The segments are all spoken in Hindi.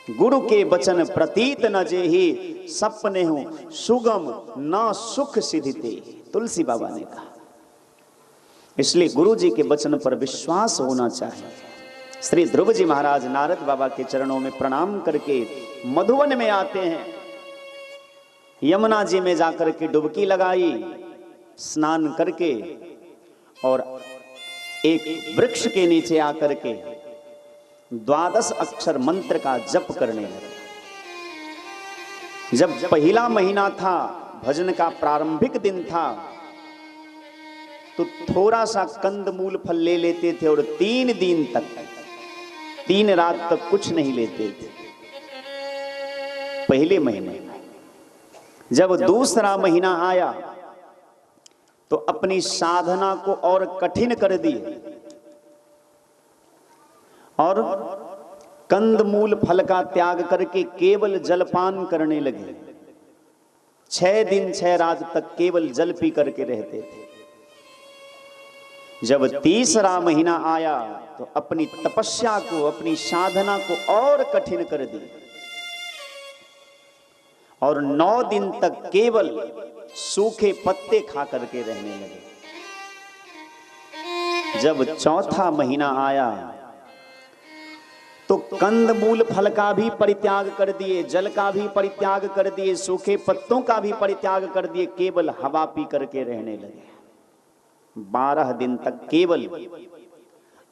गुरु के वचन प्रतीत न जेहि, सपने हो सुगम ना सुख सिधिते। तुलसी बाबा ने कहा। इसलिए गुरु जी के वचन पर विश्वास होना चाहिए। श्री ध्रुव जी महाराज नारद बाबा के चरणों में प्रणाम करके मधुवन में आते हैं। यमुना जी में जाकर के डुबकी लगाई, स्नान करके और एक वृक्ष के नीचे आकर के 12 अक्षर मंत्र का जप करने लगे। जब पहला महीना था, भजन का प्रारंभिक दिन था, तो थोड़ा सा कंदमूल फल ले लेते थे और 3 दिन तक, 3 रात तक कुछ नहीं लेते थे पहले महीने में। जब दूसरा महीना आया तो अपनी साधना को और कठिन कर दिए और कंदमूल फल का त्याग करके केवल जलपान करने लगे। 6 दिन 6 रात तक केवल जल पी करके रहते थे। जब तीसरा महीना आया तो अपनी तपस्या को, अपनी साधना को और कठिन कर दी और 9 दिन तक केवल सूखे पत्ते खा करके रहने लगे। जब चौथा महीना आया तो कंदमूल फल का भी परित्याग कर दिए, जल का भी परित्याग कर दिए, सूखे पत्तों का भी परित्याग कर दिए, केवल हवा पी करके रहने लगे। 12 दिन तक केवल,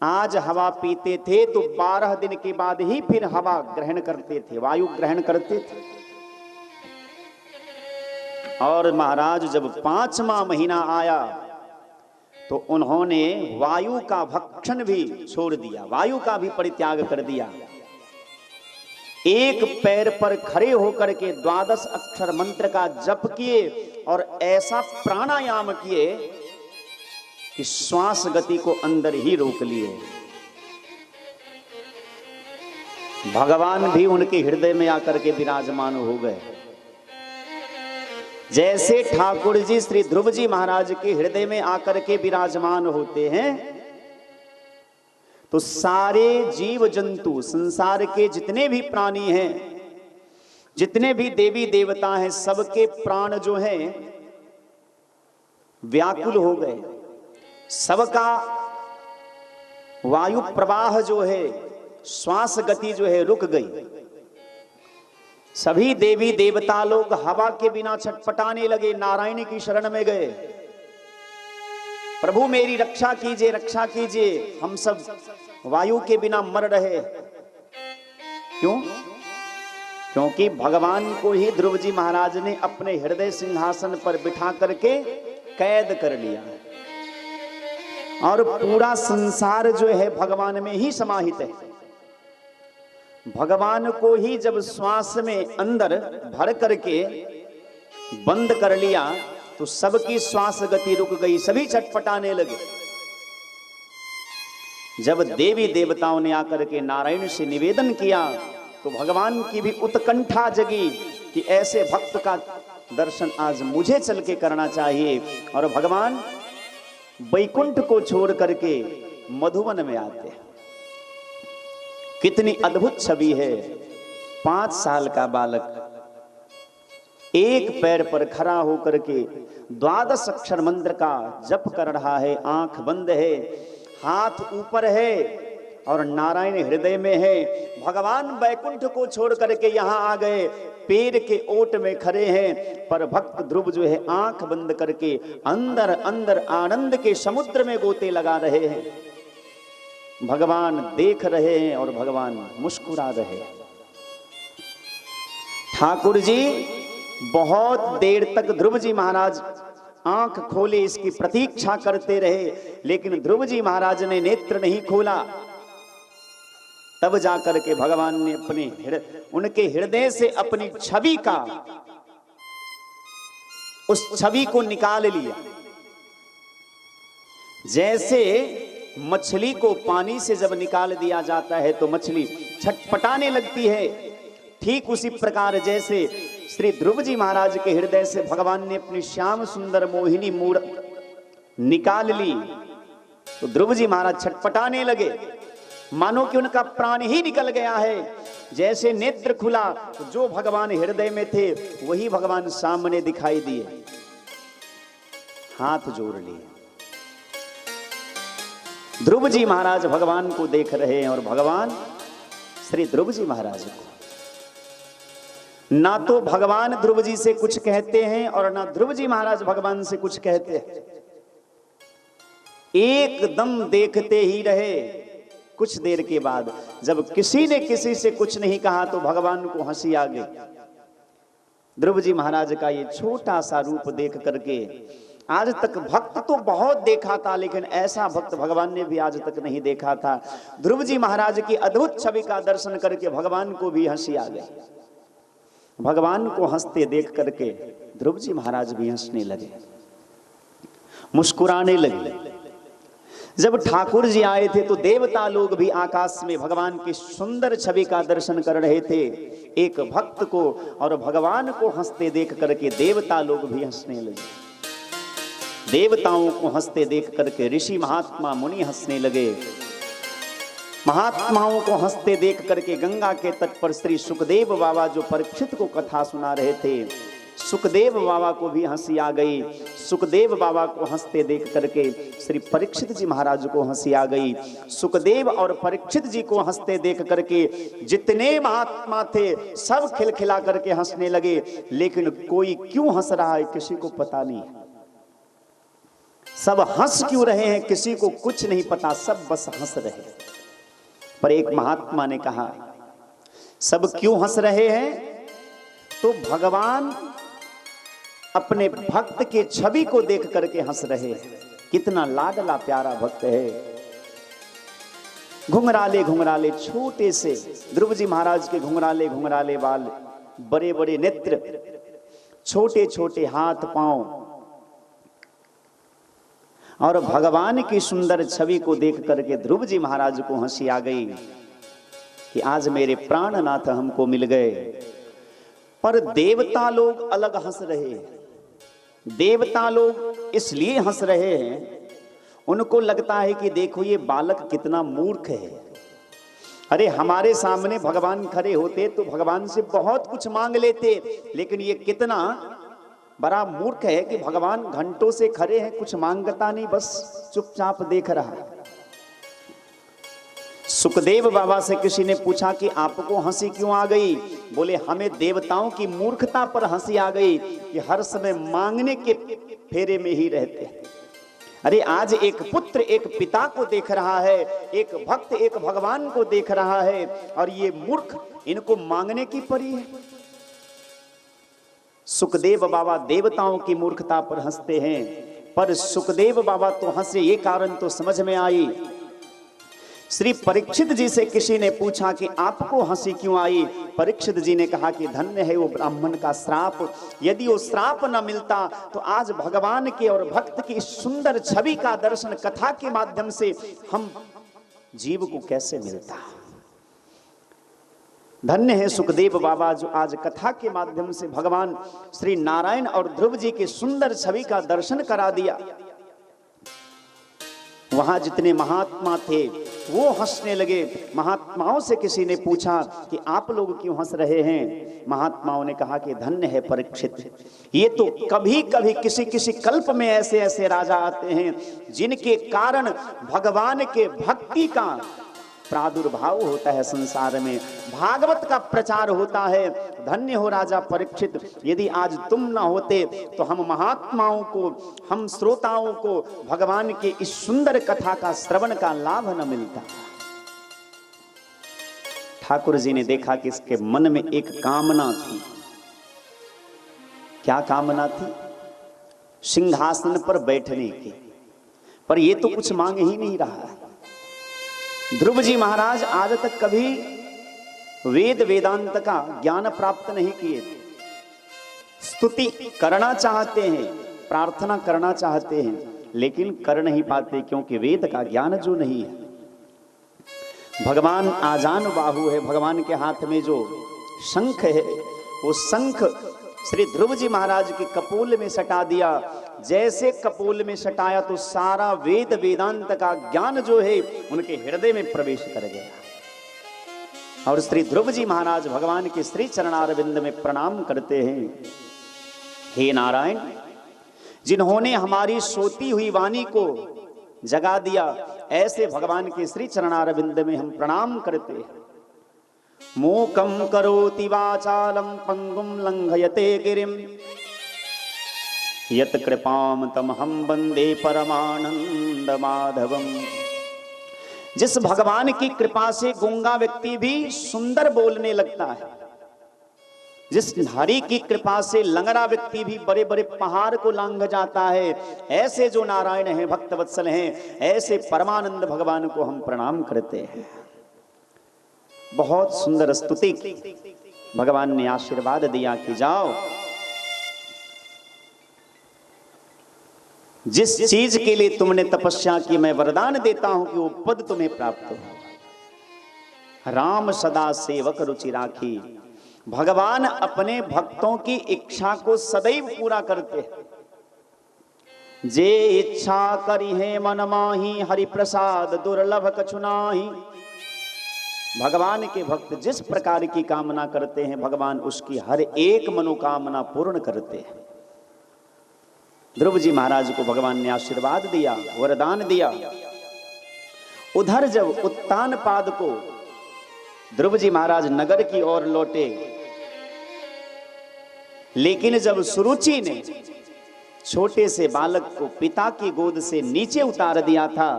आज हवा पीते थे तो 12 दिन के बाद ही फिर हवा ग्रहण करते थे, वायु ग्रहण करते थे। और महाराज जब 5वां महीना आया तो उन्होंने वायु का भक्षण भी छोड़ दिया, वायु का भी परित्याग कर दिया। एक पैर पर खड़े होकर के 12 अक्षर मंत्र का जप किए और ऐसा प्राणायाम किए कि श्वास गति को अंदर ही रोक लिए। भगवान भी उनके हृदय में आकर के विराजमान हो गए। जैसे ठाकुर जी श्री ध्रुव जी महाराज के हृदय में आकर के विराजमान होते हैं तो सारे जीव जंतु, संसार के जितने भी प्राणी हैं, जितने भी देवी देवता हैं, सबके प्राण जो हैं व्याकुल हो गए। सबका वायु प्रवाह जो है, श्वास गति जो है रुक गई। सभी देवी देवता लोग हवा के बिना छटपटाने लगे, नारायण की शरण में गए। प्रभु मेरी रक्षा कीजिए, रक्षा कीजिए, हम सब वायु के बिना मर रहे। क्यों? क्योंकि भगवान को ही ध्रुव जी महाराज ने अपने हृदय सिंहासन पर बिठा करके कैद कर लिया और पूरा संसार जो है भगवान में ही समाहित है। भगवान को ही जब श्वास में अंदर भर करके बंद कर लिया तो सबकी श्वास गति रुक गई, सभी छटपटाने लगे। जब देवी देवताओं ने आकर के नारायण से निवेदन किया तो भगवान की भी उत्कंठा जगी कि ऐसे भक्त का दर्शन आज मुझे चल के करना चाहिए। और भगवान वैकुंठ को छोड़ करके मधुवन में आते हैं। कितनी अद्भुत छवि है। 5 साल का बालक एक पैर पर खड़ा होकर के 12 अक्षर मंत्र का जप कर रहा है, आंख बंद है, हाथ ऊपर है और नारायण हृदय में है। भगवान वैकुंठ को छोड़ करके यहाँ आ गए, पेड़ के ओट में खड़े हैं, पर भक्त ध्रुव जो है आंख बंद करके अंदर अंदर आनंद के समुद्र में गोते लगा रहे हैं। भगवान देख रहे हैं और भगवान मुस्कुरा रहे हैं। ठाकुर जी बहुत देर तक ध्रुव जी महाराज आंख खोले इसकी प्रतीक्षा करते रहे, लेकिन ध्रुव जी महाराज ने नेत्र नहीं खोला। तब जाकर के भगवान ने उनके हृदय से अपनी छवि का, उस छवि को निकाल लिया। जैसे मछली को पानी से जब निकाल दिया जाता है तो मछली छटपटाने लगती है, ठीक उसी प्रकार जैसे श्री ध्रुव जी महाराज के हृदय से भगवान ने अपनी श्याम सुंदर मोहिनी मूर्ति निकाल ली तो ध्रुव जी महाराज छटपटाने लगे। मानो कि उनका प्राण ही निकल गया है। जैसे नेत्र खुला तो जो भगवान हृदय में थे वही भगवान सामने दिखाई दिए, हाथ जोड़ लिए। ध्रुव जी महाराज भगवान को देख रहे हैं और भगवान श्री ध्रुव जी महाराज को, ना तो भगवान ध्रुव जी से कुछ कहते हैं और ना ध्रुव जी महाराज भगवान से कुछ कहते हैं, एकदम देखते ही रहे। कुछ देर के बाद जब किसी ने किसी से कुछ नहीं कहा तो भगवान को हंसी आ गई। ध्रुव जी महाराज का ये छोटा सा रूप देख करके, आज तक भक्त तो बहुत देखा था लेकिन ऐसा भक्त भगवान ने भी आज तक नहीं देखा था। ध्रुव जी महाराज की अद्भुत छवि का दर्शन करके भगवान को भी हंसी आ गई। भगवान को हंसते देख करके ध्रुव जी महाराज भी हंसने लगे, मुस्कुराने लगे। जब ठाकुर जी आए थे तो देवता लोग भी आकाश में भगवान की सुंदर छवि का दर्शन कर रहे थे। एक भक्त को और भगवान को हंसते देख करके देवता लोग भी हंसने लगे। देवताओं को हंसते देख करके ऋषि महात्मा मुनि हंसने लगे। महात्माओं को हंसते देख करके गंगा के तट पर श्री सुखदेव बाबा जो परीक्षित को कथा सुना रहे थे, सुखदेव बाबा को भी हंसी आ गई। सुखदेव बाबा को हंसते देख करके श्री परीक्षित जी महाराज को हंसी आ गई। सुखदेव और परीक्षित जी को हंसते देख करके जितने महात्मा थे सब खिलखिला करके हंसने लगे। लेकिन कोई क्यों हंस रहा है किसी को पता नहीं, सब हंस क्यों रहे हैं किसी को कुछ नहीं पता, सब बस हंस रहे। पर एक महात्मा ने कहा सब क्यों हंस रहे हैं, तो भगवान अपने भक्त के छवि को देख करके हंस रहे हैं। कितना लाडला प्यारा भक्त है। घुंघराले घुंघराले छोटे से ध्रुव जी महाराज के घुंघराले घुंघराले बाल, बड़े बड़े नेत्र, छोटे छोटे हाथ पांव, और भगवान की सुंदर छवि को देख करके ध्रुव जी महाराज को हंसी आ गई कि आज मेरे प्राणनाथ हमको मिल गए। पर देवता लोग अलग हंस रहे हैं। देवता लोग इसलिए हंस रहे हैं, उनको लगता है कि देखो ये बालक कितना मूर्ख है। अरे हमारे सामने भगवान खड़े होते तो भगवान से बहुत कुछ मांग लेते, लेकिन ये कितना बड़ा मूर्ख है कि भगवान घंटों से खड़े हैं, कुछ मांगता नहीं, बस चुपचाप देख रहा है। सुखदेव बाबा से किसी ने पूछा कि आपको हंसी क्यों आ गई? बोले हमें देवताओं की मूर्खता पर हंसी आ गई कि हर समय मांगने के फेरे में ही रहते हैं। अरे आज एक पुत्र एक पिता को देख रहा है, एक भक्त एक भगवान को देख रहा है, और ये मूर्ख इनको मांगने की पड़ी है। सुखदेव बाबा देवताओं की मूर्खता पर हंसते हैं, पर सुखदेव बाबा तो हंसे ये कारण तो समझ में आई। श्री परीक्षित जी से किसी ने पूछा कि आपको हंसी क्यों आई? परीक्षित जी ने कहा कि धन्य है वो ब्राह्मण का श्राप, यदि वो श्राप न मिलता तो आज भगवान के और भक्त की सुंदर छवि का दर्शन कथा के माध्यम से हम जीव को कैसे मिलता। धन्य है सुखदेव बाबा जो आज कथा के माध्यम से भगवान श्री नारायण और ध्रुव जी की सुंदर छवि का दर्शन करा दिया। वहां जितने महात्मा थे वो हंसने लगे। महात्माओं से किसी ने पूछा कि आप लोग क्यों हंस रहे हैं? महात्माओं ने कहा कि धन्य है परीक्षित, ये तो कभी कभी किसी किसी कल्प में ऐसे ऐसे राजा आते हैं जिनके कारण भगवान के भक्ति का प्रादुर्भाव होता है, संसार में भागवत का प्रचार होता है। धन्य हो राजा परीक्षित, यदि आज तुम ना होते तो हम महात्माओं को, हम श्रोताओं को भगवान के इस सुंदर कथा का श्रवण का लाभ न मिलता। ठाकुर जी ने देखा कि इसके मन में एक कामना थी। क्या कामना थी? सिंहासन पर बैठने की, पर ये तो कुछ मांग ही नहीं रहा है। ध्रुव जी महाराज आज तक कभी वेद वेदांत का ज्ञान प्राप्त नहीं किए थे। स्तुति करना चाहते हैं, प्रार्थना करना चाहते हैं, लेकिन कर नहीं पाते क्योंकि वेद का ज्ञान जो नहीं है। भगवान आजान बाहु है, भगवान के हाथ में जो शंख है वो शंख श्री ध्रुव जी महाराज के कपोल में सटा दिया जैसे कपोल में सटाया तो सारा वेद वेदांत का ज्ञान जो है उनके हृदय में प्रवेश कर गया। और श्री ध्रुव जी महाराज भगवान के श्री चरणारविंद में प्रणाम करते हैं, हे नारायण, जिन्होंने हमारी सोती हुई वाणी को जगा दिया, ऐसे भगवान के श्री चरणारविंद में हम प्रणाम करते हैं। मूकं करोति वाचालं पंगुं लंघयते गिरिं यत् कृपां तमहं वन्दे परमानंद माधवम। जिस भगवान की कृपा से गूंगा व्यक्ति भी सुंदर बोलने लगता है, जिस हरि की कृपा से लंगड़ा व्यक्ति भी बड़े बड़े पहाड़ को लांघ जाता है, ऐसे जो नारायण हैं, भक्त वत्सल हैं, ऐसे परमानंद भगवान को हम प्रणाम करते हैं। बहुत सुंदर स्तुति की। भगवान ने आशीर्वाद दिया कि जाओ, जिस चीज के लिए तुमने तपस्या की मैं वरदान देता हूं कि वो पद तुम्हें प्राप्त हो। राम सदा सेवक रुचि राखी। भगवान अपने भक्तों की इच्छा को सदैव पूरा करते हैं। जे इच्छा करी है मन माही, हरि प्रसाद दुर्लभ कछु नाही। भगवान के भक्त जिस प्रकार की कामना करते हैं, भगवान उसकी हर एक मनोकामना पूर्ण करते हैं। ध्रुव जी महाराज को भगवान ने आशीर्वाद दिया, वरदान दिया। उधर जब उत्तान पाद को ध्रुव जी महाराज नगर की ओर लौटे, लेकिन जब सुरुचि ने छोटे से बालक को पिता की गोद से नीचे उतार दिया था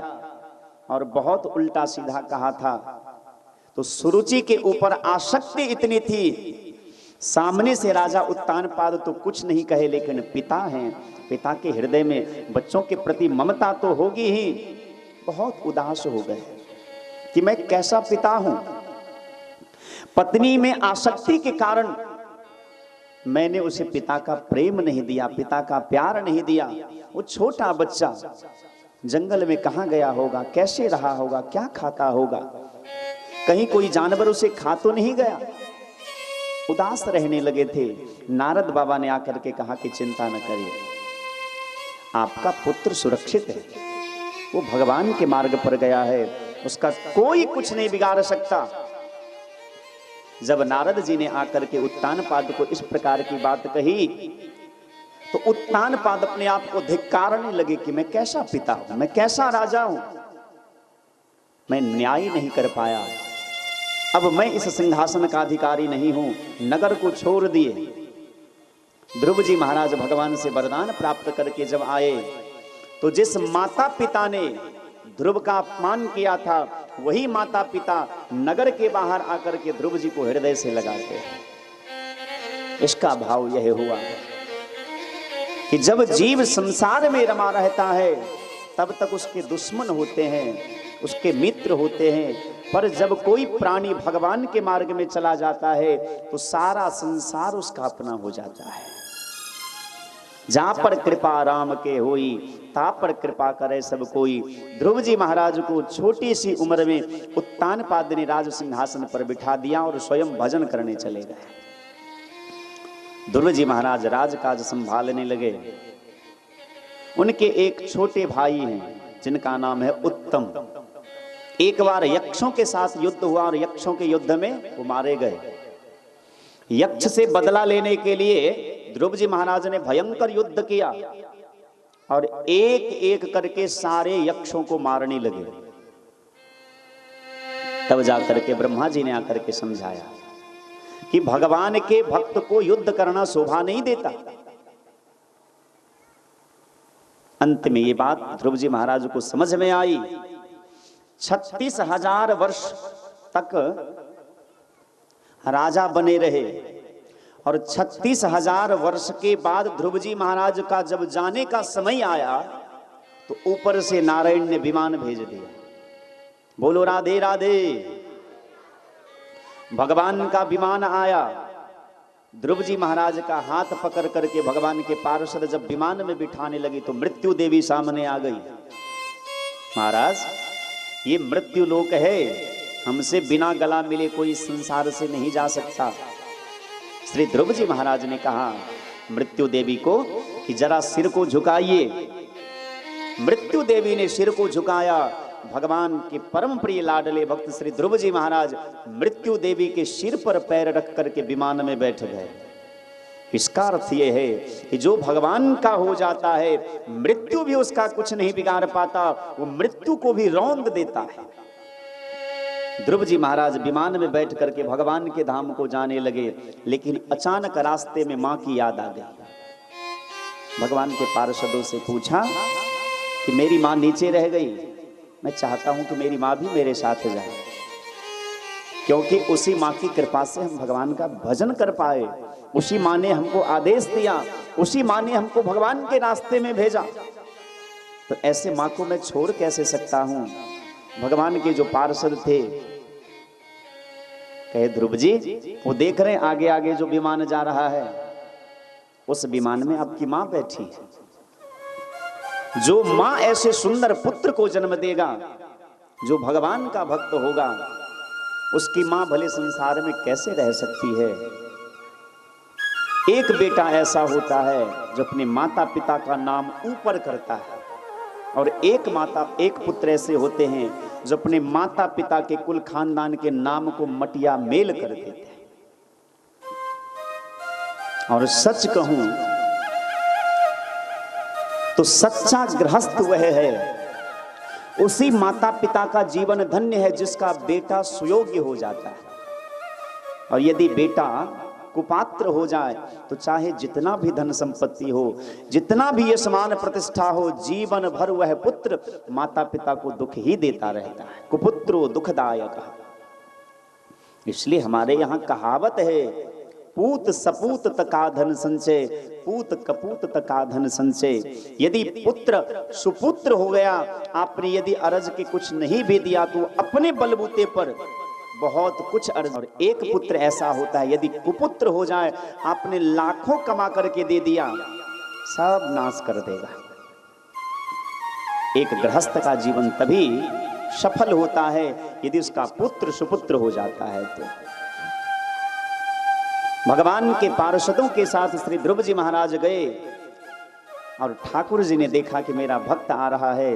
और बहुत उल्टा सीधा कहा था, तो सुरुचि के ऊपर आसक्ति इतनी थी, सामने से राजा उत्तानपाद तो कुछ नहीं कहे, लेकिन पिता हैं, पिता के हृदय में बच्चों के प्रति ममता तो होगी ही। बहुत उदास हो गए कि मैं कैसा पिता हूं। पत्नी में आसक्ति के कारण मैंने उसे पिता का प्रेम नहीं दिया, पिता का प्यार नहीं दिया। वो छोटा बच्चा जंगल में कहां गया होगा, कैसे रहा होगा, क्या खाता होगा, कहीं कोई जानवर उसे खा तो नहीं गया। उदास रहने लगे थे। नारद बाबा ने आकर के कहा कि चिंता न करिए, आपका पुत्र सुरक्षित है, वो भगवान के मार्ग पर गया है, उसका कोई कुछ नहीं बिगाड़ सकता। जब नारद जी ने आकर के उत्तानपाद को इस प्रकार की बात कही, तो उत्तानपाद अपने आप को धिक्कारने लगे कि मैं कैसा पिता हूं, मैं कैसा राजा हूं, मैं न्याय नहीं कर पाया, अब मैं इस सिंहासन का अधिकारी नहीं हूं। नगर को छोड़ दिए। ध्रुव जी महाराज भगवान से वरदान प्राप्त करके जब आए, तो जिस माता पिता ने ध्रुव का अपमान किया था, वही माता पिता नगर के बाहर आकर के ध्रुव जी को हृदय से लगाते हैं। इसका भाव यह हुआ कि जब जीव संसार में रमा रहता है, तब तक उसके दुश्मन होते हैं, उसके मित्र होते हैं, पर जब कोई प्राणी भगवान के मार्ग में चला जाता है, तो सारा संसार उसका अपना हो जाता है। जहां पर कृपा राम के होई, ता पर कृपा करे सब कोई। ध्रुव जी महाराज को छोटी सी उम्र में उत्तानपाद ने राज सिंहासन पर बिठा दिया और स्वयं भजन करने चले गए। ध्रुव जी महाराज राजकाज संभालने लगे। उनके एक छोटे भाई हैं जिनका नाम है उत्तम। एक बार यक्षों के साथ युद्ध हुआ और यक्षों के युद्ध में वो मारे गए। यक्ष से बदला लेने के लिए ध्रुव जी महाराज ने भयंकर युद्ध किया और एक एक करके सारे यक्षों को मारने लगे। तब जाकर के ब्रह्मा जी ने आकर के समझाया कि भगवान के भक्त को युद्ध करना शोभा नहीं देता। अंत में ये बात ध्रुव जी महाराज को समझ में आई। 36,000 वर्ष तक राजा बने रहे और 36,000 वर्ष के बाद ध्रुव जी महाराज का जब जाने का समय आया, तो ऊपर से नारायण ने विमान भेज दिया। बोलो राधे राधे। भगवान का विमान आया। ध्रुव जी महाराज का हाथ पकड़ करके भगवान के पार्षद जब विमान में बिठाने लगी, तो मृत्यु देवी सामने आ गई। महाराज, ये मृत्यु लोक है, हमसे बिना गला मिले कोई संसार से नहीं जा सकता। श्री ध्रुव जी महाराज ने कहा मृत्यु देवी को कि जरा सिर को झुकाइए। मृत्यु देवी ने सिर को झुकाया। भगवान के परम प्रिय लाडले भक्त श्री ध्रुव जी महाराज मृत्यु देवी के सिर पर पैर रख करके विमान में बैठ गए। इसका अर्थ यह है कि जो भगवान का हो जाता है मृत्यु भी उसका कुछ नहीं बिगाड़ पाता, वो मृत्यु को भी रौंद देता है। ध्रुव जी महाराज विमान में बैठ करके भगवान के धाम को जाने लगे, लेकिन अचानक रास्ते में मां की याद आ गई। भगवान के पार्षदों से पूछा कि मेरी मां नीचे रह गई, मैं चाहता हूं कि मेरी मां भी मेरे साथ जाए, क्योंकि उसी मां की कृपा से हम भगवान का भजन कर पाए। उसी मां ने हमको आदेश दिया, उसी मां ने हमको भगवान के रास्ते में भेजा, तो ऐसे मां को मैं छोड़ कैसे सकता हूं। भगवान के जो पार्षद थे कहे ध्रुव जी, वो देख रहे हैं आगे आगे जो विमान जा रहा है, उस विमान में आपकी मां बैठी है। जो मां ऐसे सुंदर पुत्र को जन्म देगा, जो भगवान का भक्त होगा, उसकी मां भले संसार में कैसे रह सकती है। एक बेटा ऐसा होता है जो अपने माता पिता का नाम ऊपर करता है, और एक पुत्र ऐसे होते हैं जो अपने माता पिता के कुल खानदान के नाम को मटिया मेल कर देते हैं। और सच कहूं तो सच्चा गृहस्थ वह है, उसी माता पिता का जीवन धन्य है जिसका बेटा सुयोग्य हो जाता है। और यदि बेटा कुपात्र हो जाए तो चाहे जितना भी धन संपत्ति हो, जितना भी यशमान प्रतिष्ठा हो, जीवन भर वह पुत्र माता पिता को दुख ही देता रहता है। कुपुत्रो दुखदायक। इसलिए हमारे यहाँ कहावत है, पूत सपूत तका धन संचय, पूत कपूत तका धन संचय। यदि पुत्र सुपुत्र हो गया, आपने यदि अरज के कुछ नहीं भी दिया तो अपने बलबूते पर बहुत कुछ अर्ज। और एक पुत्र ऐसा होता है, यदि कुपुत्र हो जाए, आपने लाखों कमा करके दे दिया, सब नाश कर देगा। एक गृहस्थ का जीवन तभी सफल होता है यदि उसका पुत्र सुपुत्र हो जाता है। तो भगवान के पार्षदों के साथ श्री ध्रुव जी महाराज गए, और ठाकुर जी ने देखा कि मेरा भक्त आ रहा है।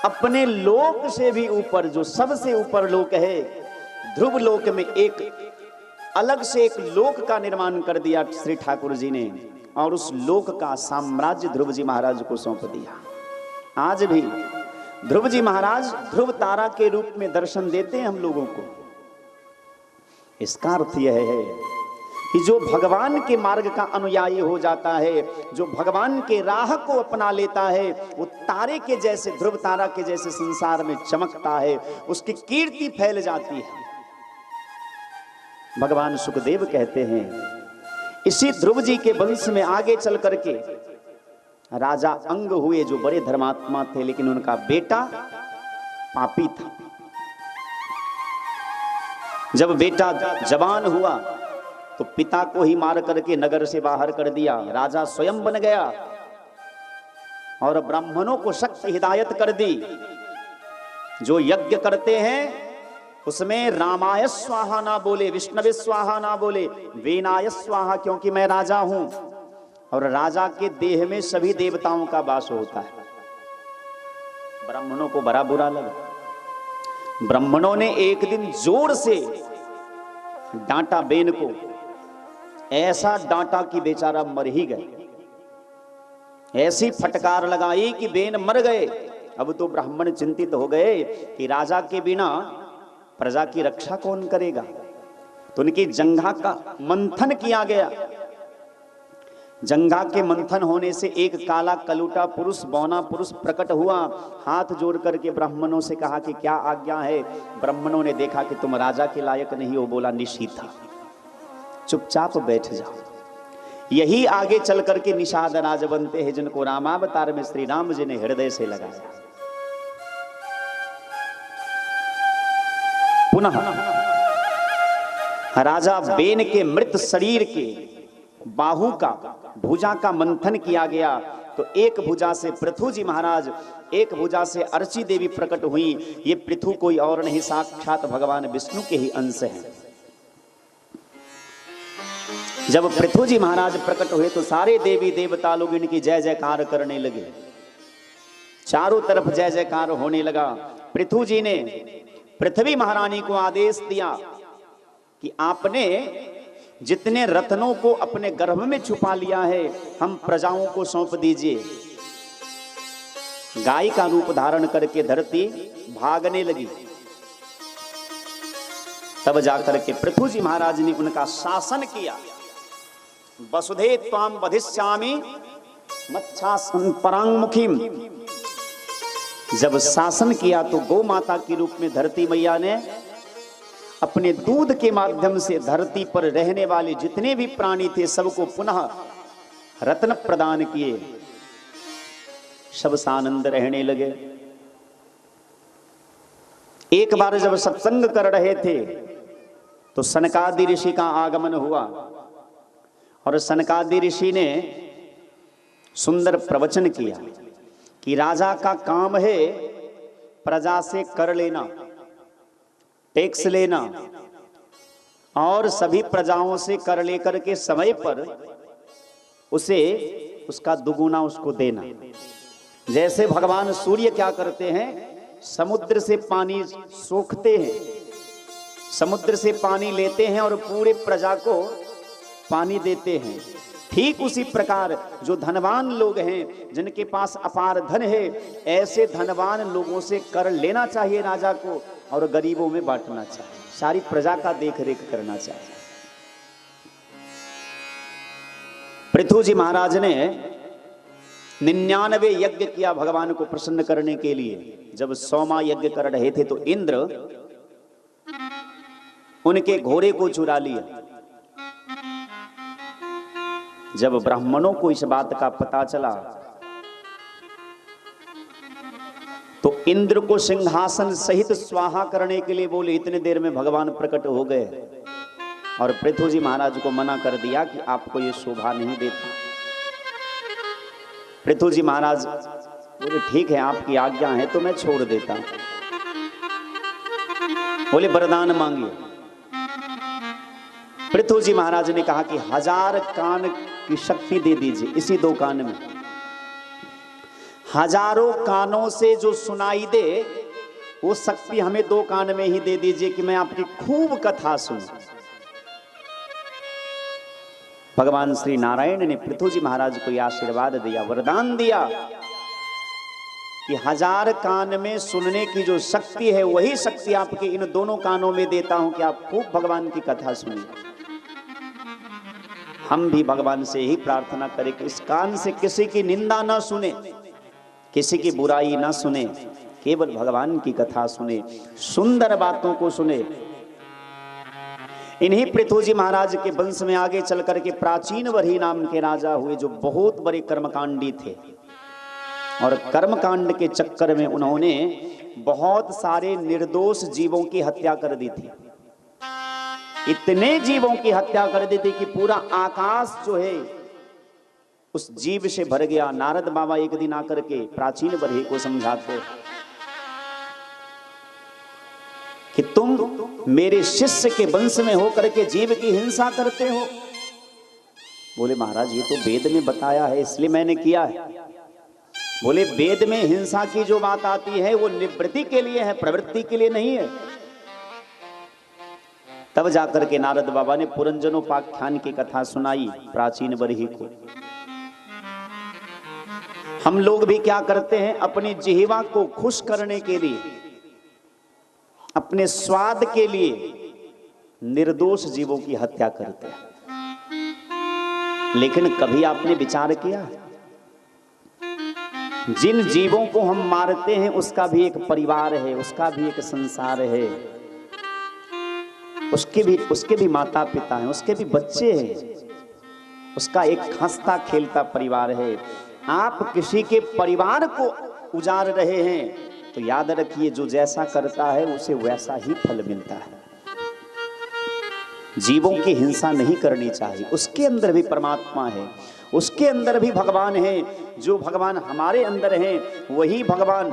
अपने लोक से भी ऊपर, जो सबसे ऊपर लोक है, ध्रुव लोक में एक अलग से एक लोक का निर्माण कर दिया श्री ठाकुर जी ने, और उस लोक का साम्राज्य ध्रुव जी महाराज को सौंप दिया। आज भी ध्रुव जी महाराज ध्रुव तारा के रूप में दर्शन देते हैं हम लोगों को। इसका अर्थ यह है कि जो भगवान के मार्ग का अनुयायी हो जाता है, जो भगवान के राह को अपना लेता है, वो तारे के जैसे, ध्रुव तारा के जैसे संसार में चमकता है, उसकी कीर्ति फैल जाती है। भगवान सुखदेव कहते हैं, इसी ध्रुव जी के वंश में आगे चल करके राजा अंग हुए, जो बड़े धर्मात्मा थे, लेकिन उनका बेटा पापी था। जब बेटा जवान हुआ तो पिता को ही मार करके नगर से बाहर कर दिया, राजा स्वयं बन गया, और ब्राह्मणों को सख्त हिदायत कर दी, जो यज्ञ करते हैं उसमें रामाय स्वाहा ना बोले, विष्णवे स्वाहा ना बोले, वेनाय स्वाहा, क्योंकि मैं राजा हूं और राजा के देह में सभी देवताओं का वास होता है। ब्राह्मणों को बड़ा बुरा लगा। ब्राह्मणों ने एक दिन जोर से डांटा बेन को, ऐसा डांटा कि बेचारा मर ही गए। ऐसी फटकार लगाई कि बेन मर गए। अब तो ब्राह्मण चिंतित हो गए कि राजा के बिना प्रजा की रक्षा कौन करेगा। तो उनकी जंघा का मंथन किया गया। जंघा के मंथन होने से एक काला कलूटा पुरुष, बौना पुरुष प्रकट हुआ। हाथ जोड़ करके ब्राह्मणों से कहा कि क्या आज्ञा है। ब्राह्मणों ने देखा कि तुम राजा के लायक नहीं हो। बोला निशीथा, चुपचाप बैठ जाओ। यही आगे चल करके निषाद राज बनते हैं, जिनको रामावतार में श्री राम जी ने हृदय से लगाया। पुनः राजा बेन के मृत शरीर के बाहु का, भुजा का मंथन किया गया, तो एक भुजा से पृथु जी महाराज, एक भुजा से अर्ची देवी प्रकट हुई। ये पृथु कोई और नहीं, साक्षात भगवान विष्णु के ही अंश हैं। जब पृथु जी महाराज प्रकट हुए तो सारे देवी देवता लोग इनकी जय जयकार करने लगे, चारों तरफ जय जयकार होने लगा। पृथु जी ने पृथ्वी महारानी को आदेश दिया कि आपने जितने रत्नों को अपने गर्भ में छुपा लिया है हम प्रजाओं को सौंप दीजिए। गाय का रूप धारण करके धरती भागने लगी। तब जाकर के पृथु जी महाराज ने उनका शासन किया। वसुधे त्वाम वधिष्यामि मच्छासन परांगमुखीम। जब शासन किया तो गौ माता के रूप में धरती मैया ने अपने दूध के माध्यम से धरती पर रहने वाले जितने भी प्राणी थे सबको पुनः रत्न प्रदान किए। सब सानंद रहने लगे। एक बार जब सत्संग कर रहे थे तो सनकादि ऋषि का आगमन हुआ और सनकादि ऋषि ने सुंदर प्रवचन किया कि राजा का काम है प्रजा से कर लेना, टैक्स लेना और सभी प्रजाओं से कर लेकर के समय पर उसे उसका दुगुना उसको देना। जैसे भगवान सूर्य क्या करते हैं, समुद्र से पानी सोखते हैं, समुद्र से पानी लेते हैं और पूरे प्रजा को पानी देते हैं। ठीक उसी प्रकार जो धनवान लोग हैं जिनके पास अपार धन है, ऐसे धनवान लोगों से कर लेना चाहिए राजा को और गरीबों में बांटना चाहिए, सारी प्रजा का देख रेख करना चाहिए। पृथु जी महाराज ने 99 यज्ञ किया भगवान को प्रसन्न करने के लिए। जब 100वां यज्ञ कर रहे थे तो इंद्र उनके घोड़े को चुरा लिया। जब ब्राह्मणों को इस बात का पता चला तो इंद्र को सिंहासन सहित स्वाहा करने के लिए बोले। इतने देर में भगवान प्रकट हो गए और पृथु जी महाराज को मना कर दिया कि आपको ये शोभा नहीं देता। पृथु जी महाराज बोले ठीक है आपकी आज्ञा है तो मैं छोड़ देता हूं। बोले वरदान मांगिए। पृथु जी महाराज ने कहा कि 1000 कान की शक्ति दे दीजिए इसी 2 कान में। हजारों कानों से जो सुनाई दे वो शक्ति हमें 2 कान में ही दे दीजिए कि मैं आपकी खूब कथा सुनूं। भगवान श्री नारायण ने पृथु जी महाराज को यह आशीर्वाद दिया, वरदान दिया कि 1000 कान में सुनने की जो शक्ति है वही शक्ति आपके इन दोनों कानों में देता हूं कि आप खूब भगवान की कथा सुनिए। हम भी भगवान से ही प्रार्थना करें कि इस कान से किसी की निंदा ना सुने, किसी की बुराई ना सुने, केवल भगवान की कथा सुने, सुंदर बातों को सुने। इन्हीं पृथु जी महाराज के वंश में आगे चल करके प्राचीन वरही नाम के राजा हुए जो बहुत बड़े कर्मकांडी थे और कर्मकांड के चक्कर में उन्होंने बहुत सारे निर्दोष जीवों की हत्या कर दी थी। इतने जीवों की हत्या कर दी थी कि पूरा आकाश जो है उस जीव से भर गया। नारद बाबा एक दिन आकर के प्राचीन वरही को समझाते कि तुम मेरे शिष्य के वंश में होकर के जीव की हिंसा करते हो। बोले महाराज ये तो वेद में बताया है इसलिए मैंने किया है। बोले वेद में हिंसा की जो बात आती है वो निवृत्ति के लिए है, प्रवृत्ति के लिए नहीं है। तब जाकर के नारद बाबा ने पुरंजनोपाख्यान की कथा सुनाई प्राचीन वरही को। हम लोग भी क्या करते हैं, अपनी जिह्वा को खुश करने के लिए, अपने स्वाद के लिए निर्दोष जीवों की हत्या करते हैं। लेकिन कभी आपने विचार किया जिन जीवों को हम मारते हैं उसका भी एक परिवार है, उसका भी एक संसार है, उसके भी माता पिता हैं, उसके भी बच्चे हैं, उसका एक हंसता खेलता परिवार है। आप किसी के परिवार को उजाड़ रहे हैं तो याद रखिए जो जैसा करता है उसे वैसा ही फल मिलता है। जीवों की हिंसा नहीं करनी चाहिए। उसके अंदर भी परमात्मा है, उसके अंदर भी भगवान है। जो भगवान हमारे अंदर हैं वही भगवान।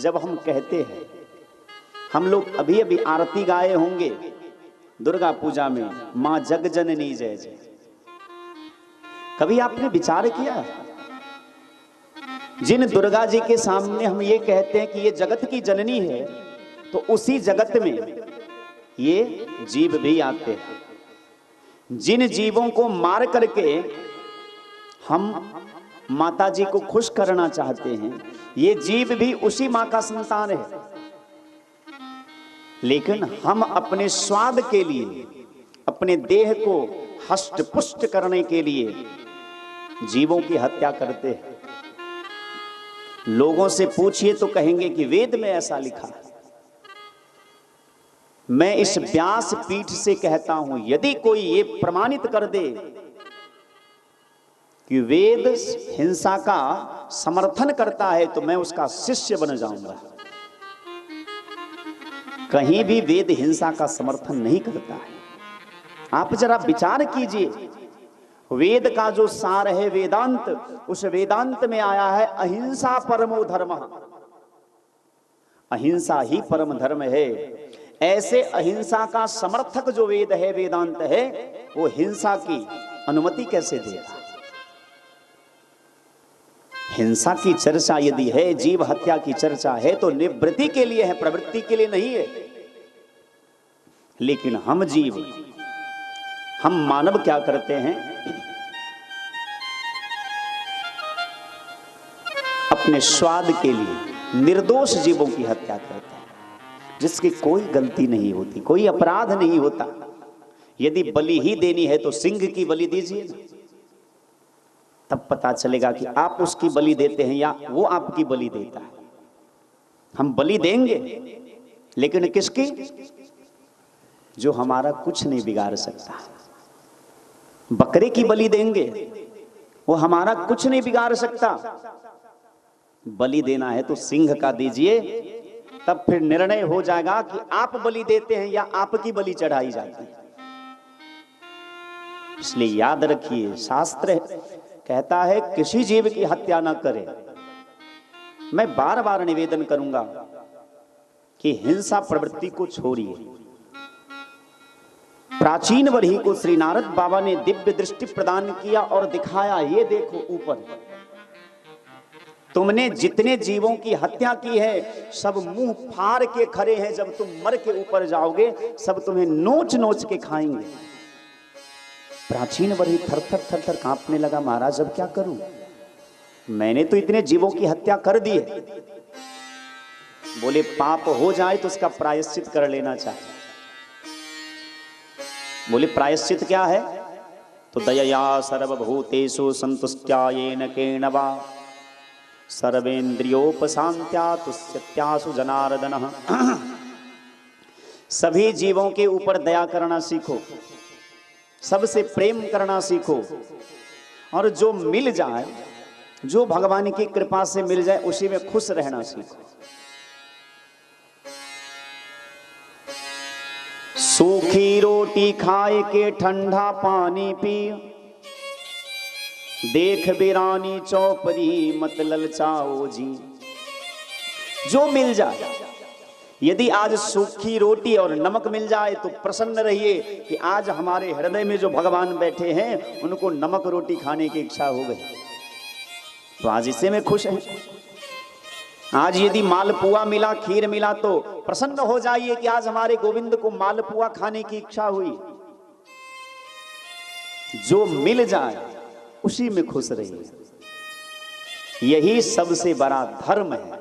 जब हम कहते हैं, हम लोग अभी अभी आरती गाए होंगे दुर्गा पूजा में, मां जगजननी जय जय, कभी आपने विचार किया? जिन दुर्गा जी के सामने हम ये कहते हैं कि ये जगत की जननी है, तो उसी जगत में ये जीव भी आते हैं। जिन जीवों को मार करके हम माता जी को खुश करना चाहते हैं, ये जीव भी उसी मां का संतान है। लेकिन हम अपने स्वाद के लिए, अपने देह को हष्ट पुष्ट करने के लिए जीवों की हत्या करते हैं। लोगों से पूछिए तो कहेंगे कि वेद में ऐसा लिखा है। मैं इस व्यास पीठ से कहता हूं, यदि कोई ये प्रमाणित कर दे कि वेद हिंसा का समर्थन करता है, तो मैं उसका शिष्य बन जाऊंगा। कहीं भी वेद हिंसा का समर्थन नहीं करता है। आप जरा विचार कीजिए, वेद का जो सार है वेदांत, उस वेदांत में आया है अहिंसा परमो धर्म। अहिंसा ही परम धर्म है। ऐसे अहिंसा का समर्थक जो वेद है, वेदांत है, वो हिंसा की अनुमति कैसे देगा? हिंसा की चर्चा यदि है, जीव हत्या की चर्चा है, तो निवृत्ति के लिए है, प्रवृत्ति के लिए नहीं है। लेकिन हम जीव, हम मानव क्या करते हैं? अपने स्वाद के लिए निर्दोष जीवों की हत्या करते हैं, जिसकी कोई गलती नहीं होती, कोई अपराध नहीं होता। यदि बलि ही देनी है तो सिंह की बलि दीजिए ना, तब पता चलेगा कि आप उसकी बलि देते हैं या वो आपकी बलि देता है। हम बलि देंगे, लेकिन किसकी? जो हमारा कुछ नहीं बिगाड़ सकता। बकरे की बलि देंगे, वो हमारा कुछ नहीं बिगाड़ सकता। बलि देना है तो सिंह का दीजिए, तब फिर निर्णय हो जाएगा कि आप बलि देते हैं या आपकी बलि चढ़ाई जाती है। इसलिए याद रखिए, शास्त्र कहता है किसी जीव की हत्या ना करें। मैं बार बार निवेदन करूंगा कि हिंसा प्रवृत्ति को छोड़िए। प्राचीन वरही को श्री नारद बाबा ने दिव्य दृष्टि प्रदान किया और दिखाया, ये देखो ऊपर, तुमने जितने जीवों की हत्या की है, सब मुंह फाड़ के खड़े हैं। जब तुम मर के ऊपर जाओगे, सब तुम्हें नोच नोच के खाएंगे। प्राचीन वरही थर थर थर थर कांपने लगा, महाराज अब क्या करूं? मैंने तो इतने जीवों की हत्या कर दी है। बोले पाप हो जाए तो उसका प्रायश्चित कर लेना चाहिए। बोले प्रायश्चित क्या है? तो दयया सर्वभूतेषु संतुष्ट्या येन केन वा सर्वेन्द्रियोपशांत्या तुष्यत्यासु जनार्दनः। सभी जीवों के ऊपर दया करना सीखो, सबसे प्रेम करना सीखो, और जो मिल जाए, जो भगवान की कृपा से मिल जाए, उसी में खुश रहना सीखो। सूखी रोटी खाए के ठंडा पानी पी, देख बिरानी चौपरी मत ललचाओ जी। जो मिल जाए, यदि आज सूखी रोटी और नमक मिल जाए तो प्रसन्न रहिए कि आज हमारे हृदय में जो भगवान बैठे हैं, उनको नमक रोटी खाने की इच्छा हो गई, तो आज इसे में खुश है। आज यदि मालपुआ मिला, खीर मिला, तो प्रसन्न हो जाइए कि आज हमारे गोविंद को मालपुआ खाने की इच्छा हुई। जो मिल जाए उसी में खुश रहिए। यही सबसे बड़ा धर्म है,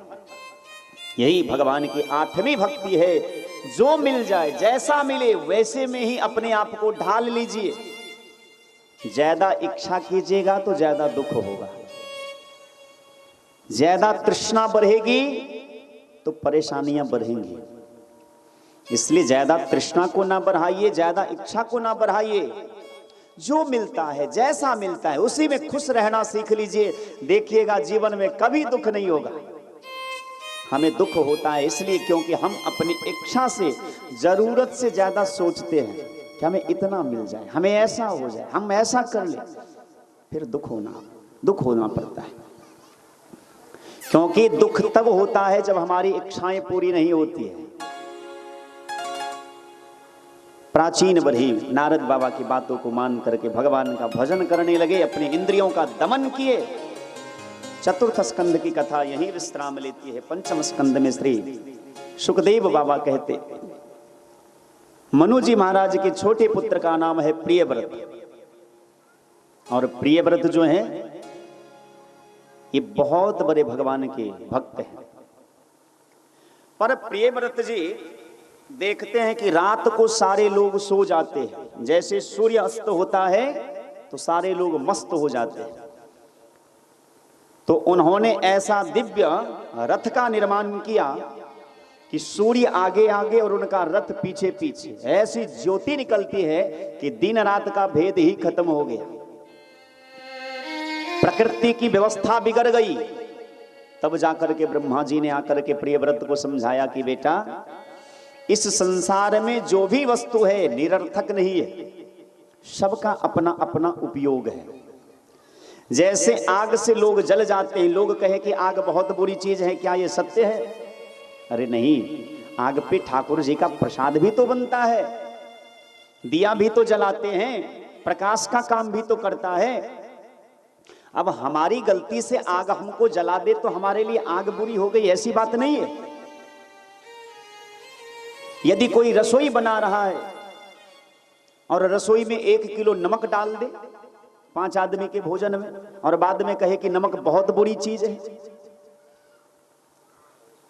यही भगवान की 8वीं भक्ति है। जो मिल जाए, जैसा मिले वैसे में ही अपने आप को ढाल लीजिए। ज्यादा इच्छा कीजिएगा तो ज्यादा दुख होगा, ज्यादा तृष्णा बढ़ेगी तो परेशानियां बढ़ेंगी। इसलिए ज्यादा तृष्णा को ना बढ़ाइए, ज्यादा इच्छा को ना बढ़ाइए। जो मिलता है, जैसा मिलता है, उसी में खुश रहना सीख लीजिए। देखिएगा जीवन में कभी दुख नहीं होगा। हमें दुख होता है इसलिए क्योंकि हम अपनी इच्छा से, जरूरत से ज्यादा सोचते हैं कि हमें इतना मिल जाए, हमें ऐसा हो जाए, हम ऐसा कर ले, फिर दुख होना पड़ता है। क्योंकि दुख तब होता है जब हमारी इच्छाएं पूरी नहीं होती है। प्राचीन बढ़ी नारद बाबा की बातों को मान करके भगवान का भजन करने लगे, अपने इंद्रियों का दमन किए। चतुर्थ स्कंद की कथा यही विश्राम लेती है। पंचम स्कंद में श्री सुखदेव बाबा कहते, मनु जी महाराज के छोटे पुत्र का नाम है प्रियव्रत, और प्रियव्रत जो है ये बहुत बड़े भगवान के भक्त हैं। पर प्रियव्रत जी देखते हैं कि रात को सारे लोग सो जाते हैं, जैसे सूर्य अस्त होता है तो सारे लोग मस्त हो जाते हैं। तो उन्होंने ऐसा दिव्य रथ का निर्माण किया कि सूर्य आगे आगे और उनका रथ पीछे पीछे, ऐसी ज्योति निकलती है कि दिन रात का भेद ही खत्म हो गया। प्रकृति की व्यवस्था बिगड़ गई। तब जाकर के ब्रह्मा जी ने आकर के प्रियव्रत को समझाया कि बेटा, इस संसार में जो भी वस्तु है निरर्थक नहीं है, सबका अपना अपना उपयोग है। जैसे आग से लोग जल जाते हैं, लोग कहे कि आग बहुत बुरी चीज है, क्या ये सत्य है? अरे नहीं, आग पे ठाकुर जी का प्रसाद भी तो बनता है, दिया भी तो जलाते हैं, प्रकाश का काम भी तो करता है। अब हमारी गलती से आग हमको जला दे तो हमारे लिए आग बुरी हो गई, ऐसी बात नहीं है। यदि कोई रसोई बना रहा है और रसोई में 1 किलो नमक डाल दे 5 आदमी के भोजन में, और बाद में कहे कि नमक बहुत बुरी चीज है,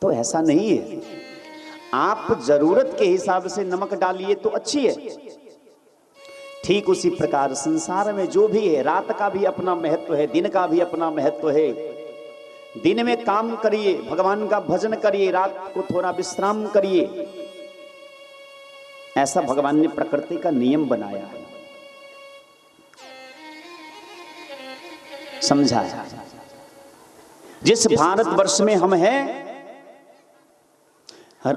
तो ऐसा नहीं है। आप जरूरत के हिसाब से नमक डालिए तो अच्छी है। ठीक उसी प्रकार संसार में जो भी है, रात का भी अपना महत्व है, दिन का भी अपना महत्व है। दिन में काम करिए, भगवान का भजन करिए, रात को थोड़ा विश्राम करिए। ऐसा भगवान ने प्रकृति का नियम बनाया है, समझा। जिस भारतवर्ष में हम हैं,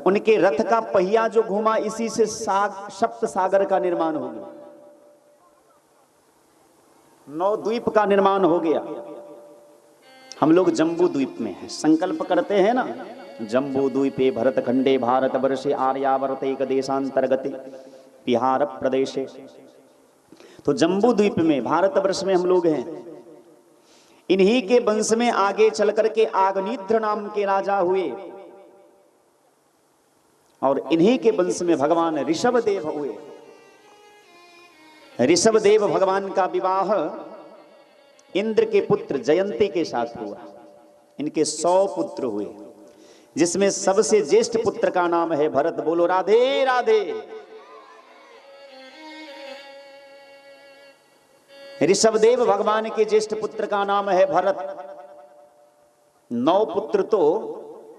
उनके रथ का पहिया जो घूमा, इसी से सप्त सागर का निर्माण हो गया, 9 द्वीप का निर्माण हो गया। हम लोग जम्बू द्वीप में हैं, संकल्प करते हैं ना, जम्बू द्वीपे भरतखंडे भारत वर्षे आर्यावर्त एक देशांतर्गते बिहार प्रदेशे। तो जम्बू द्वीप में भारतवर्ष में हम लोग हैं। इन्हीं के वंश में आगे चल करके आग्निध्र नाम के राजा हुए, और इन्हीं के वंश में भगवान ऋषभदेव हुए। ऋषभदेव भगवान का विवाह इंद्र के पुत्र जयंती के साथ हुआ। इनके 100 पुत्र हुए, जिसमें सबसे ज्येष्ठ पुत्र का नाम है भरत। बोलो राधे राधे। ऋषभदेव भगवान के ज्येष्ठ पुत्र का नाम है भरत। 9 पुत्र तो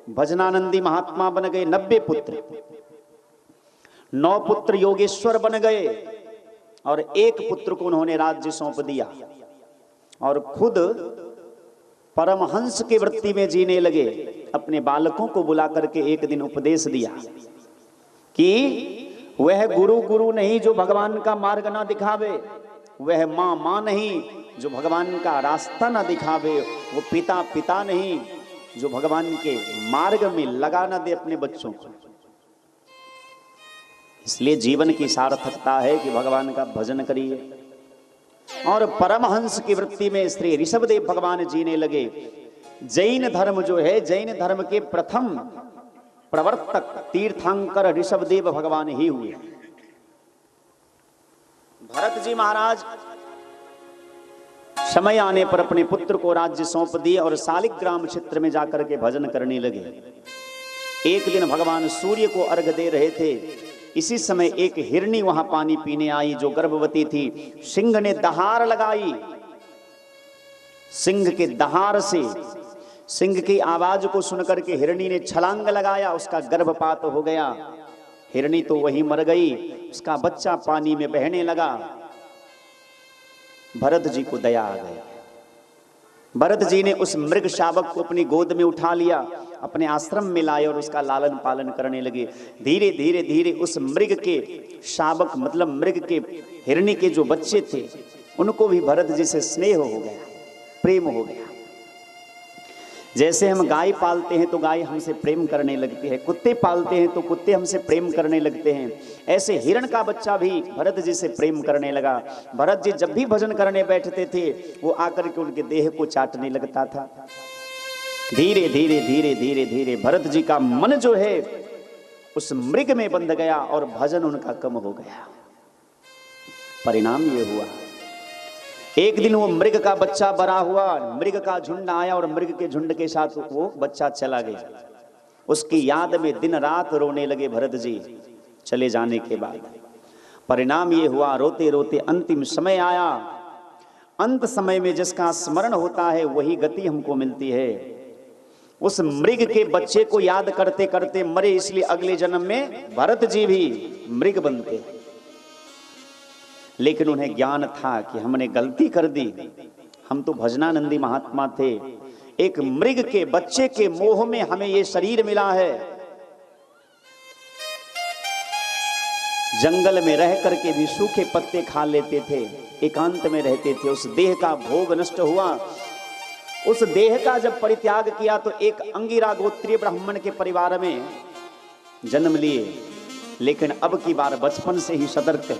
भजनानंदी महात्मा बन गए, 90 पुत्र। 9 पुत्र योगेश्वर बन गए, और 1 पुत्र को उन्होंने राज्य सौंप दिया, और खुद परमहंस की वृत्ति में जीने लगे। अपने बालकों को बुला करके एक दिन उपदेश दिया कि वह गुरु नहीं जो भगवान का मार्ग ना दिखावे, वह माँ नहीं जो भगवान का रास्ता ना दिखावे, वो पिता नहीं जो भगवान के मार्ग में लगा ना दे अपने बच्चों को। इसलिए जीवन की सार्थकता है कि भगवान का भजन करिए। और परमहंस की वृत्ति में श्री ऋषभदेव भगवान जीने लगे। जैन धर्म जो है, जैन धर्म के प्रथम प्रवर्तक तीर्थंकर ऋषभदेव भगवान ही हुए। भरत जी महाराज समय आने पर अपने पुत्र को राज्य सौंप दिए और शालिग्राम क्षेत्र में जाकर के भजन करने लगे। एक दिन भगवान सूर्य को अर्घ दे रहे थे, इसी समय एक हिरनी वहां पानी पीने आई जो गर्भवती थी। सिंह ने दहाड़ लगाई, सिंह के दहाड़ से, सिंह की आवाज को सुनकर के हिरनी ने छलांग लगाया, उसका गर्भपात हो गया। हिरनी तो वहीं मर गई, उसका बच्चा पानी में बहने लगा। भरत जी को दया आ गई। भरत जी ने उस मृग शावक को अपनी गोद में उठा लिया, अपने आश्रम में लाए और उसका लालन पालन करने लगे। धीरे धीरे धीरे उस मृग के शावक मतलब मृग के हिरनी के जो बच्चे थे उनको भी भरत जी से स्नेह हो गया, प्रेम हो गया। जैसे हम गाय पालते हैं तो गाय हमसे प्रेम करने लगती है, कुत्ते पालते हैं तो कुत्ते हमसे प्रेम करने लगते हैं, ऐसे हिरण का बच्चा भी भरत जी से प्रेम करने लगा। भरत जी जब भी भजन करने बैठते थे वो आकर के उनके देह को चाटने लगता था। धीरे धीरे धीरे धीरे धीरे भरत जी का मन जो है उस मृग में बंध गया और भजन उनका कम हो गया। परिणाम ये हुआ, एक दिन वो मृग का बच्चा बड़ा हुआ, मृग का झुंड आया और मृग के झुंड के साथ वो बच्चा चला गया। उसकी याद में दिन रात रोने लगे भरत जी चले जाने के बाद। परिणाम ये हुआ, रोते रोते अंतिम समय आया। अंत समय में जिसका स्मरण होता है वही गति हमको मिलती है। उस मृग के बच्चे को याद करते करते मरे, इसलिए अगले जन्म में भरत जी भी मृग बनते। लेकिन उन्हें ज्ञान था कि हमने गलती कर दी, हम तो भजनानंदी महात्मा थे, एक मृग के बच्चे के मोह में हमें ये शरीर मिला है। जंगल में रह करके भी सूखे पत्ते खा लेते थे, एकांत में रहते थे, उस देह का भोग नष्ट हुआ। उस देह का जब परित्याग किया तो एक अंगिरा गोत्रीय ब्राह्मण के परिवार में जन्म लिए। लेकिन अब की बार बचपन से ही सतर्क है,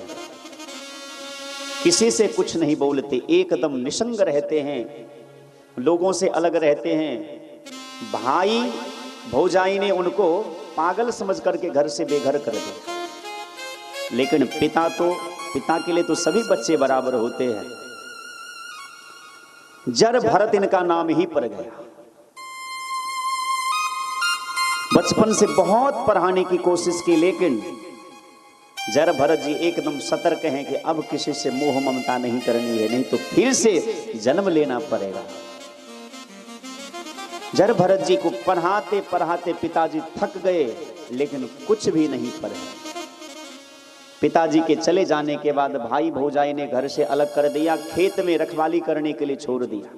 किसी से कुछ नहीं बोलते, एकदम निसंग रहते हैं, लोगों से अलग रहते हैं। भाई भौजाई ने उनको पागल समझ करके घर से बेघर कर दिया। लेकिन पिता के लिए तो सभी बच्चे बराबर होते हैं। जर भरत इनका नाम ही पड़ गया। बचपन से बहुत पढ़ाने की कोशिश की, लेकिन जर भरत जी एकदम सतर्क हैं कि अब किसी से मोह ममता नहीं करनी है, नहीं तो फिर से जन्म लेना पड़ेगा। जर भरत जी को पढ़ाते पढ़ाते पिताजी थक गए, लेकिन कुछ भी नहीं पढ़े। पिताजी के चले जाने के बाद भाई भौजाई ने घर से अलग कर दिया, खेत में रखवाली करने के लिए छोड़ दिया।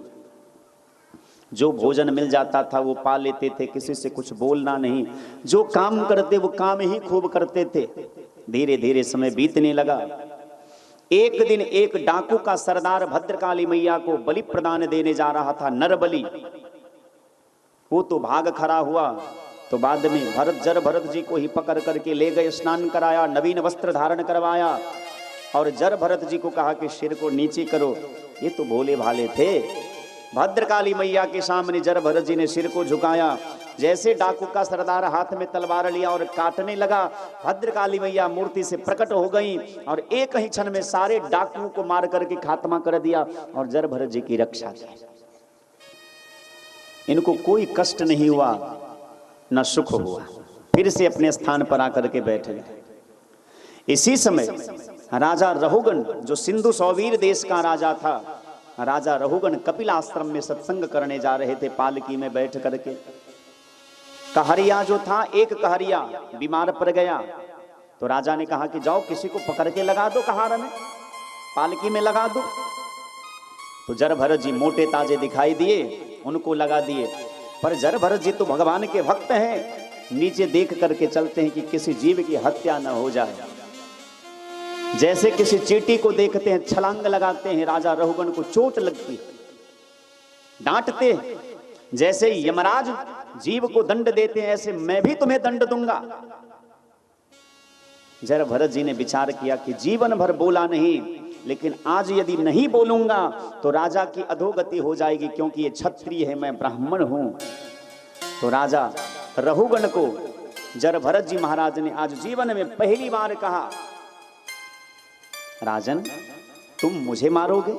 जो भोजन मिल जाता था वो पा लेते थे, किसी से कुछ बोलना नहीं, जो काम करते वो काम ही खूब करते थे। धीरे धीरे समय बीतने लगा। एक दिन एक डाकू का सरदार भद्रकाली मैया को बलि प्रदान देने जा रहा था, नर बलि। वो तो भाग खड़ा हुआ, तो बाद में भरत जी को ही पकड़ करके ले गए, स्नान कराया, नवीन वस्त्र धारण करवाया और जर भरत जी को कहा कि सिर को नीचे करो। ये तो भोले भाले थे। भद्रकाली मैया के सामने जर भरत जी ने सिर को झुकाया। जैसे डाकू का सरदार हाथ में तलवार लिया और काटने लगा, भद्रकाली मैया मूर्ति से प्रकट हो गई और एक ही क्षण में सारे डाकुओं को मार करके खात्मा कर दिया और जर भरत जी की रक्षा की। इनको कोई कष्ट नहीं हुआ, न सुख हुआ, फिर से अपने स्थान पर आकर के बैठ गए। इसी समय राजा रहुगण, जो सिंधु सौवीर देश का राजा था, राजा रहुगण कपिल आश्रम में सत्संग करने जा रहे थे पालकी में बैठ करके। कहरिया जो था, एक कहरिया बीमार पड़ गया, तो राजा ने कहा कि जाओ किसी को पकड़ के लगा दो, कहार में पालकी में लगा दो। तो जर भरत जी मोटे ताजे दिखाई दिए, उनको लगा दिए। पर जर भरत जी तो भगवान के भक्त हैं, नीचे देख करके चलते हैं कि किसी जीव की हत्या न हो जाए। जैसे किसी चींटी को देखते हैं, छलांग लगाते हैं, राजा रहुगण को चोट लगती, डांटते। जैसे यमराज जीव को दंड देते हैं, ऐसे मैं भी तुम्हें दंड दूंगा। जरा भरत जी ने विचार किया कि जीवन भर बोला नहीं, लेकिन आज यदि नहीं बोलूंगा तो राजा की अधोगति हो जाएगी, क्योंकि ये क्षत्रिय है, मैं ब्राह्मण हूं। तो राजा रहुगण को जर भरत जी महाराज ने आज जीवन में पहली बार कहा, राजन तुम मुझे मारोगे?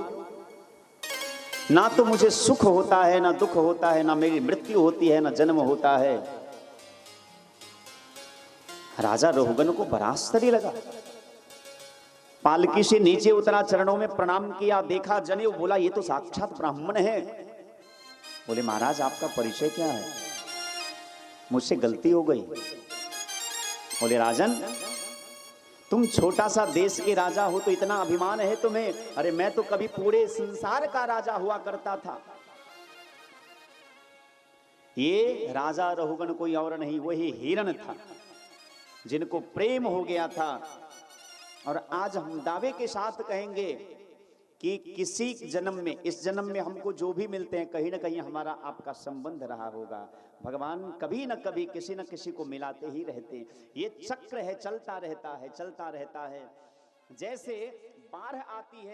ना तो मुझे सुख होता है, ना दुख होता है, ना मेरी मृत्यु होती है, ना जन्म होता है। राजा रहुगण को बड़ा आश्चर्य लगा। पालकी से नीचे उतरा, चरणों में प्रणाम किया, देखा जनेऊ, बोला ये तो साक्षात ब्राह्मण है। बोले महाराज आपका परिचय क्या है? मुझसे गलती हो गई। बोले राजन तुम छोटा सा देश के राजा हो तो इतना अभिमान है तुम्हें? अरे मैं तो कभी पूरे संसार का राजा हुआ करता था। ये राजा रहुगण कोई और नहीं, वही हिरण था जिनको प्रेम हो गया था। और आज हम दावे के साथ कहेंगे कि किसी जन्म में, इस जन्म में हमको जो भी मिलते हैं कहीं ना कहीं हमारा आपका संबंध रहा होगा। भगवान कभी न कभी किसी न किसी को मिलाते ही रहते हैं। ये चक्र है, चलता रहता है, चलता रहता है। जैसे बाढ़ आती है